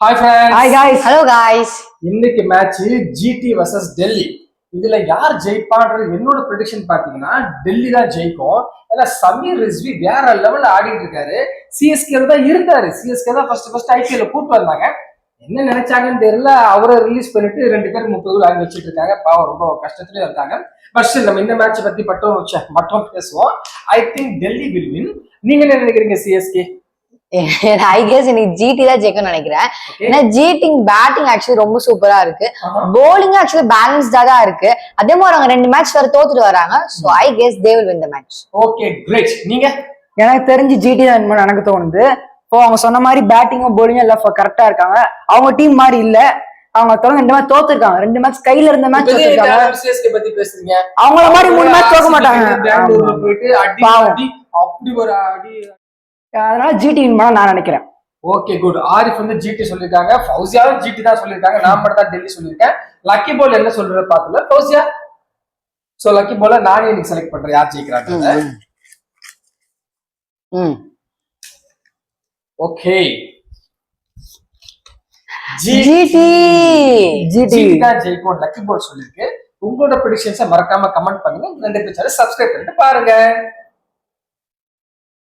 Hi friends. Hi guys. Hello guys. இன்னைக்கு match GT vs Delhi. இதுல யார் ஜெயிப்பான்றது என்னோட ப்ரெடிக்ஷன் பாத்தீங்கன்னா டெல்லி தான் ஜெயிக்கும். ஏன்னா சமீர் ரிஸ்வி வேற லெவல்ல ஆடிட்டு இருக்காரு. சிஎஸ்கே தான் இருந்தாரு. சிஎஸ்கே தான் ஃபர்ஸ்ட் ஐபிஎல்ல கூட்டு வந்தாங்க. என்ன நினைச்சாங்கன்னு தெரியல. அவரை ரிலீஸ் பண்ணிட்டு 2 பேர் 30 கோல் ஆகி வச்சுட்டு இருக்காங்க. பாவம் ரொம்ப கஷ்டத்துலயே இருக்காங்க. பட் ஸ்டில் நம்ம இந்த மேட்ச் பத்தி மட்டும் பேசுவோம். I think Delhi will win. நீங்க என்ன நினைக்கிறீங்க சிஎஸ்கே? ஐ கெஸ் இன்னைக்கு ஜிடி தான் ஜெயிக்கும்னு நினைக்கிறேன். ஏன்னா ஜிடி பேட்டிங் ஆக்சுவலி ரொம்ப சூப்பரா இருக்கு, போலிங் ஆக்சுவலி பேலன்ஸ்டா தான் இருக்கு. அதே மாதிரி அவங்க 2 மேட்ச் வேற தோத்துட்டு வராங்க. So I guess they will win the match. Okay great. நீங்க? எனக்கு தெரிஞ்சு ஜிடி தான் வின் எனக்கு தோணுது. இப்போ அவங்க சொன்ன மாதிரி பேட்டிங்கும் போலிங்கும் எல்லாம் கரெக்டா இருக்காங்க. அவங்க டீம் மாதிரி இல்ல. அவங்க தொடர்ந்து 2 மேட்ச் தோத்துருக்காங்க. 2 மேட்ச் கையில இருந்த மேட்ச் தோத்துருக்காங்க. சிஎஸ்கே பத்தி பேசுறீங்க. அவங்கள மாதிரி 3 மேட்ச் தோக்க மாட்டாங்க. பெங்களூர்ல போயிட்டு அடி அப்படி ஒரு அடி. அதனால ஜிடி வின் பண்ண நான் நினைக்கிறேன். Okay good. ஆரிஃப் வந்து ஜிடி சொல்லிருக்காங்க, ஃபௌசியாவும் ஜிடி தான் சொல்லிருக்காங்க, நான் மட்டும் தான் டெல்லி சொல்லிருக்கேன். லக்கி பால் என்ன சொல்ற பாத்துல ஃபௌசியா? சோ லக்கி பால நானே இன்னைக்கு செலக்ட் பண்றேன் யார் ஜெயிக்கிறாங்க. ஓகே ஜிடி தான் ஜெயிக்கும் லக்கி பால் சொல்லிருக்கு. உங்களோட ப்ரெடிக்ஷன்ஸை மறக்காம கமெண்ட் பண்ணுங்க. 2 பேர் சப்ஸ்கிரைப் பண்ணிட்டு பாருங்க.